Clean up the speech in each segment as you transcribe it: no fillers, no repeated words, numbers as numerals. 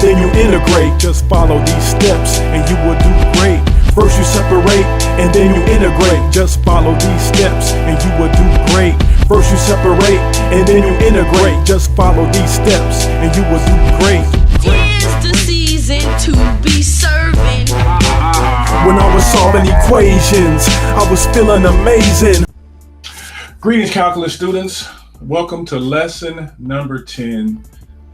then you integrate. Just follow these steps and you will do great. First you separate and then you integrate. Just follow these steps and you will do great. First you separate and then you integrate. Just follow these steps and you will do great. Tis the season to be serving. When I was solving equations, I was feeling amazing. Greetings, calculus students. Welcome to lesson number 10.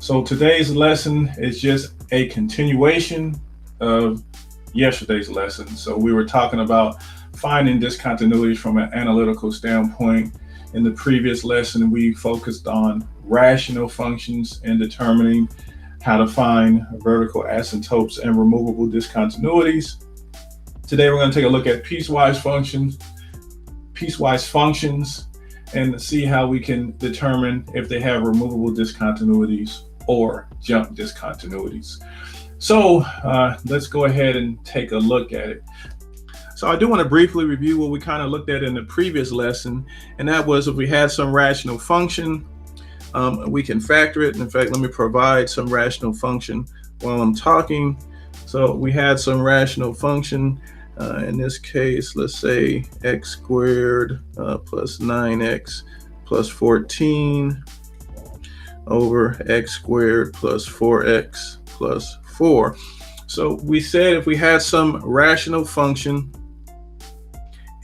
So today's lesson is just a continuation of yesterday's lesson. So we were talking about finding discontinuities from an analytical standpoint. In the previous lesson, we focused on rational functions and determining how to find vertical asymptotes and removable discontinuities. Today, we're going to take a look at piecewise functions, and see how we can determine if they have removable discontinuities or jump discontinuities. So let's go ahead and take a look at it. So I do want to briefly review what we kind of looked at in the previous lesson, and that was if we had some rational function, we can factor it. In fact, let me provide some rational function while I'm talking. So we had some rational function. In this case, let's say x squared plus 9x plus 14 over x squared plus 4x plus 4. So we said if we had some rational function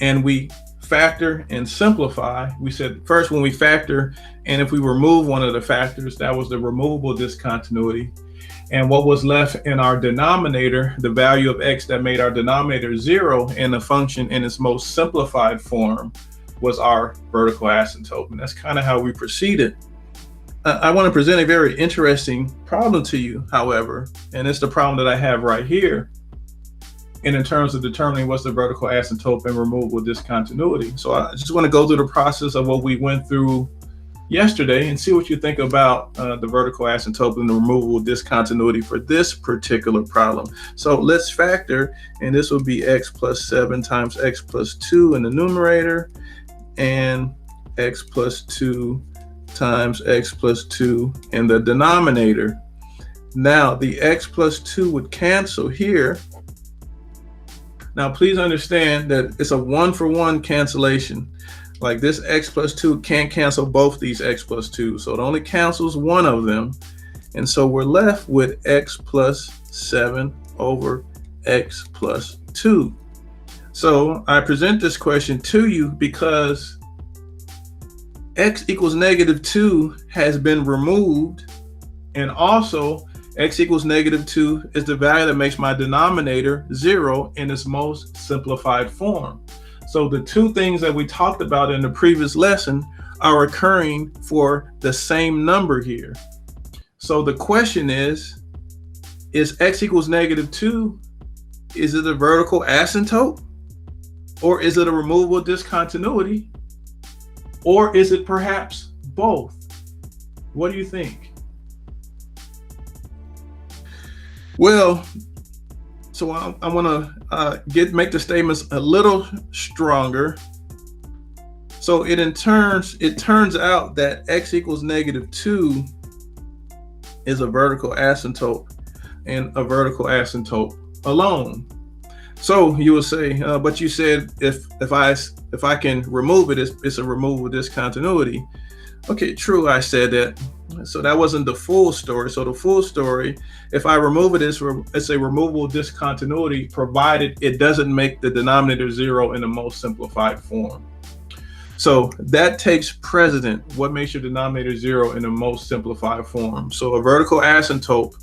and we factor and simplify, we said first when we factor and if we remove one of the factors, that was the removable discontinuity. And what was left in our denominator, the value of x that made our denominator 0 in the function in its most simplified form, was our vertical asymptote. And that's kind of how we proceeded. I want to present a very interesting problem to you, however, and it's the problem that I have right here. And in terms of determining what's the vertical asymptote and removable discontinuity. So I just want to go through the process of what we went through yesterday and see what you think about the vertical asymptote and the removable discontinuity for this particular problem. So let's factor, and this will be x plus 7 times x plus 2 in the numerator and x plus 2 times x plus 2 in the denominator. Now the x plus 2 would cancel here. Now please understand that it's a one-for-one cancellation. Like this x plus 2 can't cancel both these x plus 2, so it only cancels one of them. And so we're left with x plus 7 over x plus 2. So I present this question to you because x equals negative 2 has been removed, and also x equals negative 2 is the value that makes my denominator 0 in its most simplified form. So the two things that we talked about in the previous lesson are occurring for the same number here. So the question is x equals negative 2, is it a vertical asymptote? Or is it a removable discontinuity? Or is it perhaps both? What do you think? Well, so I want to make the statements a little stronger. So it turns out that x equals negative 2 is a vertical asymptote, and a vertical asymptote alone. So you will say, but you said if I can remove it, it's a removable discontinuity. Okay, true, I said that. So that wasn't the full story. So the full story, if I remove it, it's a removable discontinuity, provided it doesn't make the denominator 0 in the most simplified form. So that takes precedent. What makes your denominator 0 in the most simplified form? So a vertical asymptote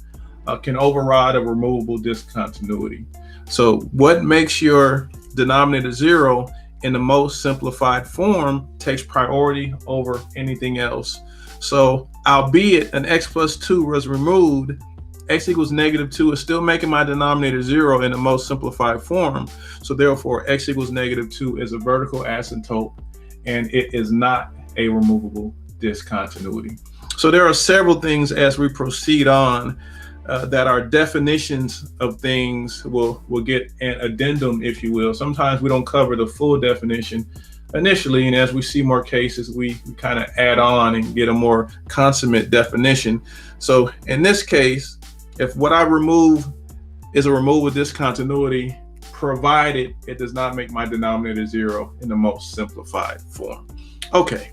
can override a removable discontinuity. So what makes your denominator 0 in the most simplified form takes priority over anything else. So albeit an x plus 2 was removed, x equals negative 2 is still making my denominator 0 in the most simplified form. So therefore, x equals negative 2 is a vertical asymptote, and it is not a removable discontinuity. So there are several things as we proceed on that our definitions of things will get an addendum, if you will. Sometimes we don't cover the full definition initially, and as we see more cases, we kind of add on and get a more consummate definition. So in this case, If what I remove is a removal discontinuity, provided it does not make my denominator 0 in the most simplified form. Okay,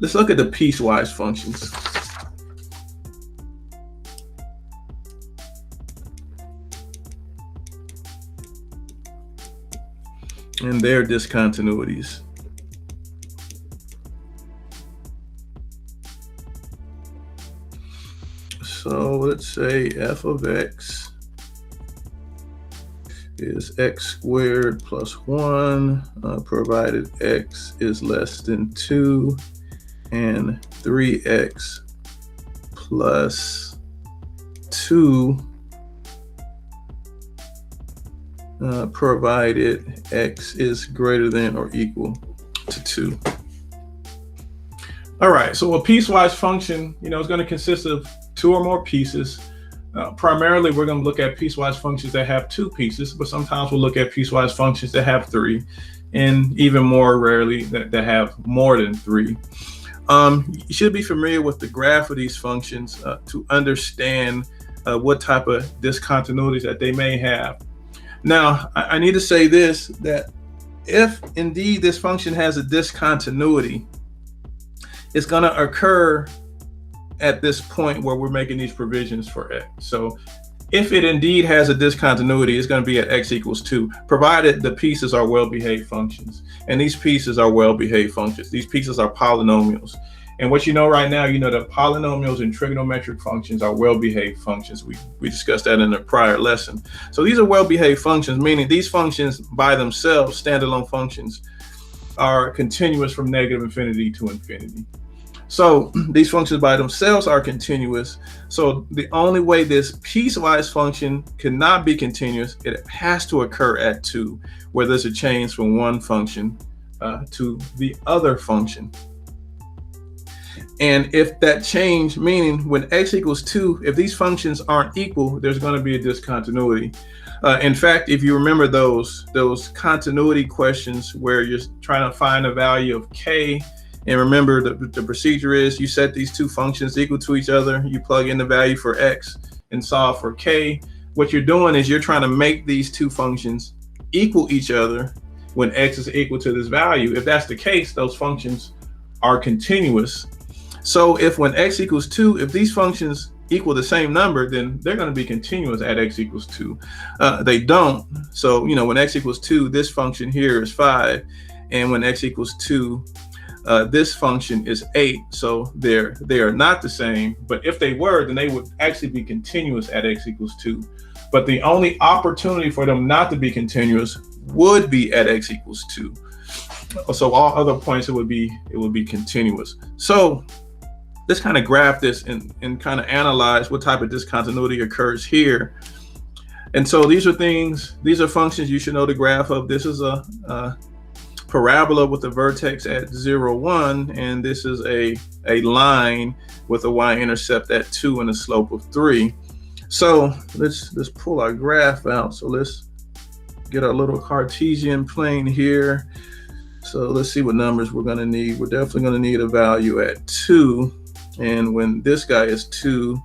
let's look at the piecewise functions. And their discontinuities. So let's say f of x is x squared plus 1, provided x is less than 2, and 3x plus 2, provided x is greater than or equal to 2. All right, so a piecewise function, is going to consist of 2 or more pieces. Primarily, we're going to look at piecewise functions that have 2 pieces, but sometimes we'll look at piecewise functions that have 3, and even more rarely that have more than 3. You should be familiar with the graph of these functions to understand what type of discontinuities that they may have. Now, I need to say this, that if indeed this function has a discontinuity, it's going to occur at this point where we're making these provisions for x. So if it indeed has a discontinuity, it's going to be at x equals 2, provided the pieces are well-behaved functions. And these pieces are well-behaved functions. These pieces are polynomials. And what you know right now, that polynomials and trigonometric functions are well-behaved functions. We discussed that in a prior lesson. So these are well-behaved functions, meaning these functions by themselves, standalone functions, are continuous from negative infinity to infinity. So these functions by themselves are continuous. So the only way this piecewise function cannot be continuous, it has to occur at 2, where there's a change from one function to the other function. And if that change, meaning when x equals 2, if these functions aren't equal, there's going to be a discontinuity. In fact, if you remember those continuity questions where you're trying to find a value of k, and remember the procedure is you set these 2 functions equal to each other, you plug in the value for x and solve for k. What you're doing is you're trying to make these 2 functions equal each other when x is equal to this value. If that's the case, those functions are continuous. So if when x equals 2, if these functions equal the same number, then they're going to be continuous at x equals 2. They don't. So, when x equals 2, this function here is 5. And when x equals 2, this function is 8. So they are not the same. But if they were, then they would actually be continuous at x equals 2. But the only opportunity for them not to be continuous would be at x equals 2. So all other points it would be continuous. So let's kind of graph this and kind of analyze what type of discontinuity occurs here. And so these are functions you should know the graph of. This is a parabola with a vertex at 0, 1, and this is a line with a y-intercept at 2 and a slope of 3. So let's pull our graph out. So let's get our little Cartesian plane here. So let's see what numbers we're going to need. We're definitely going to need a value at 2. And when this guy is 2,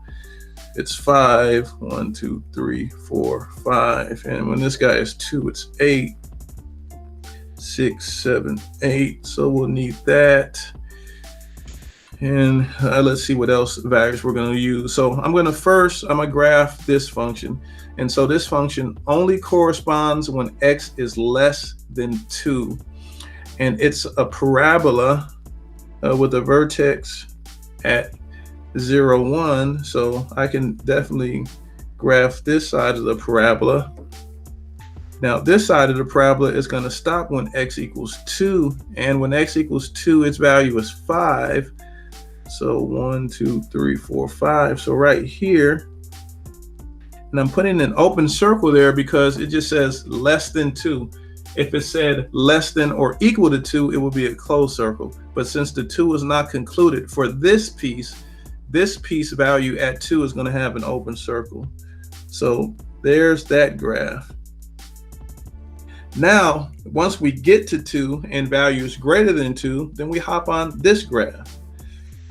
it's 5. 1, 2, 3, 4, 5. And when this guy is 2, it's 8. 6, 7, 8. So we'll need that. And let's see what else values we're going to use. So I'm going to graph this function. And so this function only corresponds when x is less than 2. And it's a parabola with a vertex at 0, 1. So I can definitely graph this side of the parabola. Now this side of the parabola is going to stop when x equals 2. And when x equals 2, its value is 5. So 1, 2, 3, 4, 5. So right here, and I'm putting an open circle there because it just says less than 2. If it said less than or equal to 2, it would be a closed circle. But since the 2 is not concluded for this piece value at 2 is going to have an open circle. So there's that graph. Now, once we get to 2 and value is greater than 2, then we hop on this graph.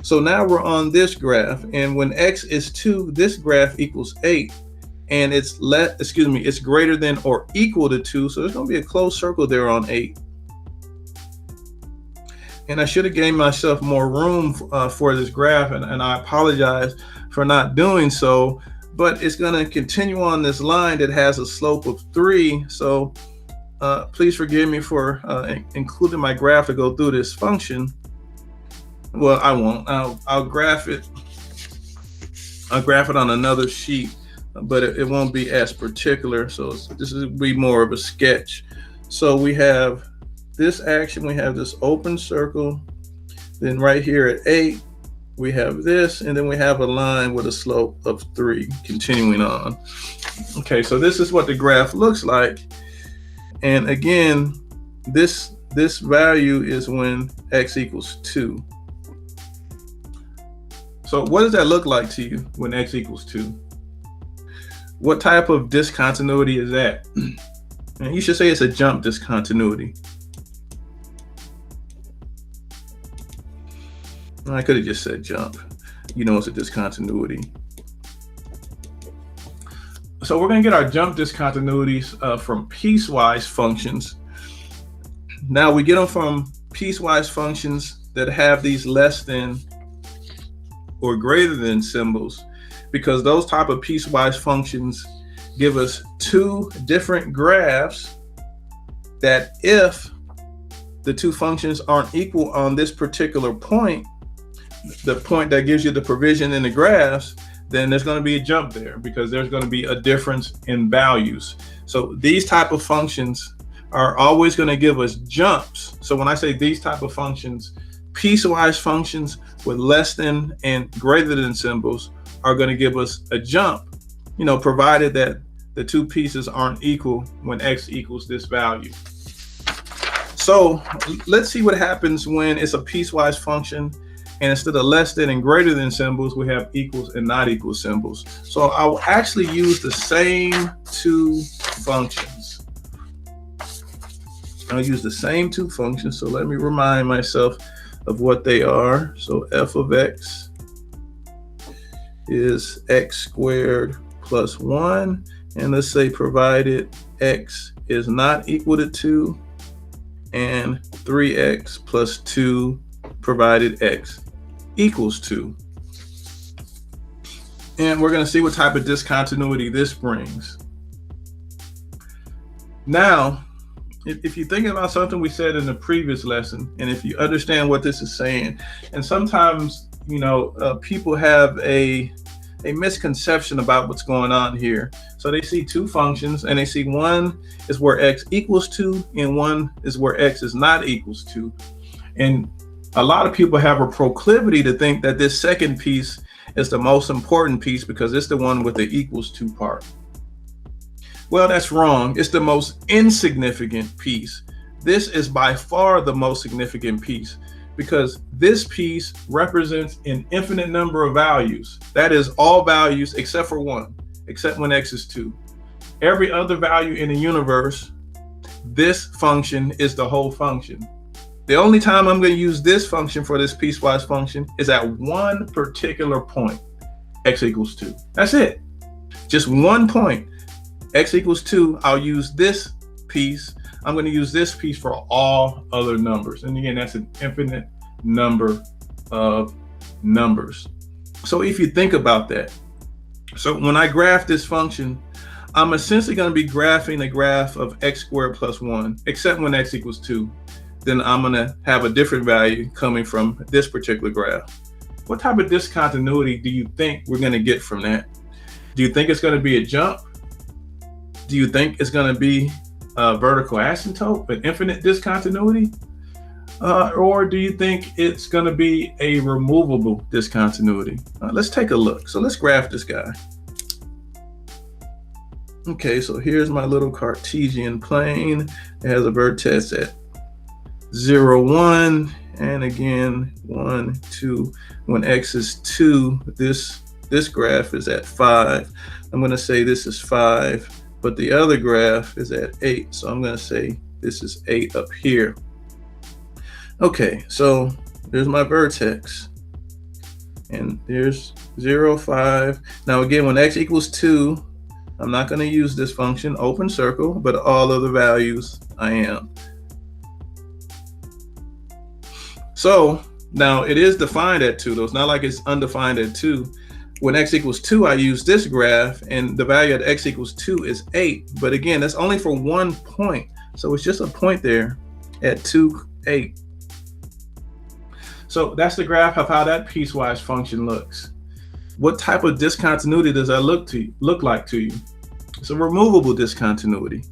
So now we're on this graph, and when x is 2, this graph equals 8, and it's greater than or equal to 2, so there's going to be a closed circle there on 8. And I should have given myself more room for this graph, and I apologize for not doing so, but it's going to continue on this line that has a slope of 3, so please forgive me for including my graph to go through this function. Well, I won't. I'll graph it. I'll graph it on another sheet, but it won't be as particular. So this will be more of a sketch. So we have this action. We have this open circle. Then right here at 8, we have this, and then we have a line with a slope of 3, continuing on. Okay, so this is what the graph looks like. And again, this value is when x equals 2. So what does that look like to you when x equals 2? What type of discontinuity is that? And you should say it's a jump discontinuity. I could have just said jump. You know it's a discontinuity. So we're going to get our jump discontinuities from piecewise functions. Now we get them from piecewise functions that have these less than or greater than symbols, because those type of piecewise functions give us 2 different graphs that if the 2 functions aren't equal on this particular point, the point that gives you the provision in the graphs, then there's going to be a jump there because there's going to be a difference in values. So these type of functions are always going to give us jumps. So when I say these type of functions, piecewise functions with less than and greater than symbols are going to give us a jump, provided that the 2 pieces aren't equal when x equals this value. So let's see what happens when it's a piecewise function, and instead of less than and greater than symbols, we have equals and not equal symbols. So I will actually use the same 2 functions. I'll use the same 2 functions. So let me remind myself of what they are. So f of x is x squared plus 1. And let's say provided x is not equal to 2, and 3x plus 2 provided x equals 2. And we're going to see what type of discontinuity this brings. Now, if you think about something we said in the previous lesson, and if you understand what this is saying, and sometimes, people have a misconception about what's going on here. So they see 2 functions, and they see one is where x equals 2, and one is where x is not equals 2. And a lot of people have a proclivity to think that this second piece is the most important piece because it's the one with the equals 2 part. Well, that's wrong. It's the most insignificant piece. This is by far the most significant piece because this piece represents an infinite number of values. That is all values except for 1, except when x is 2. Every other value in the universe, this function is the whole function. The only time I'm going to use this function for this piecewise function is at one particular point, x equals 2. That's it. Just one point, x equals 2. I'll use this piece. I'm going to use this piece for all other numbers. And again, that's an infinite number of numbers. So if you think about that, so when I graph this function, I'm essentially going to be graphing a graph of x squared plus 1, except when x equals 2. Then I'm going to have a different value coming from this particular graph. What type of discontinuity do you think we're going to get from that? Do you think it's going to be a jump? Do you think it's going to be a vertical asymptote, an infinite discontinuity? Or do you think it's going to be a removable discontinuity? Let's take a look. So let's graph this guy. Okay, so here's my little Cartesian plane. It has a vertex at 0, 1, and again 1, 2. When x is 2, this graph is at 5. I'm going to say this is 5, but the other graph is at 8. So I'm going to say this is 8 up here. Okay, so there's my vertex. And there's 0, 5. Now again, when x equals 2, I'm not going to use this function, open circle, but all of the values I am. So now it is defined at 2, though. It's not like it's undefined at 2. When x equals 2, I use this graph, and the value at x equals 2 is 8. But again, that's only for one point. So it's just a point there at 2, 8. So that's the graph of how that piecewise function looks. What type of discontinuity does that look like to you? It's a removable discontinuity.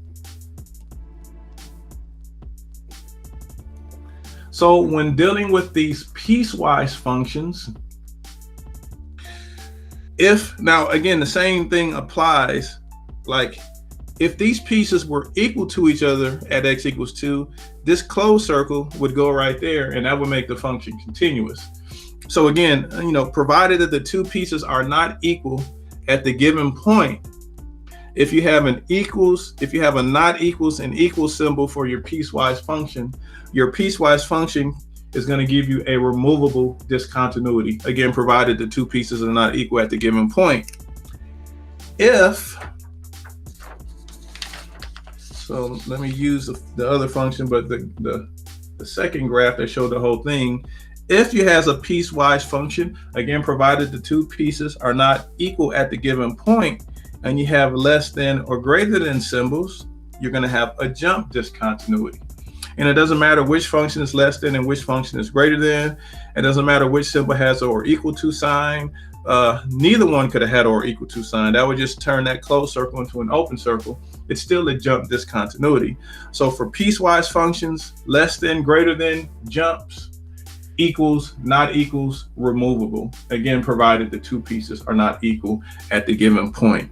So when dealing with these piecewise functions, now again, the same thing applies. Like if these pieces were equal to each other at x equals 2, this closed circle would go right there, and that would make the function continuous. So again, provided that the two pieces are not equal at the given point, if you have an equals, if you have a not equals and equal symbol for your piecewise function is going to give you a removable discontinuity. Again, provided the two pieces are not equal at the given point. So let me use the other function, but the second graph that showed the whole thing. If you have a piecewise function, again, provided the two pieces are not equal at the given point, and you have less than or greater than symbols, you're going to have a jump discontinuity. And it doesn't matter which function is less than and which function is greater than. It doesn't matter which symbol has or equal to sign. Neither one could have had or equal to sign. That would just turn that closed circle into an open circle. It's still a jump discontinuity. So for piecewise functions, less than, greater than, jumps, equals, not equals, removable. Again, provided the two pieces are not equal at the given point.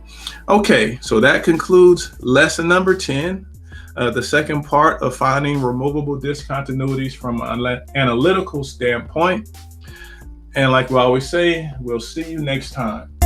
Okay, so that concludes lesson number 10. The second part of finding removable discontinuities from an analytical standpoint. And like we always say, we'll see you next time.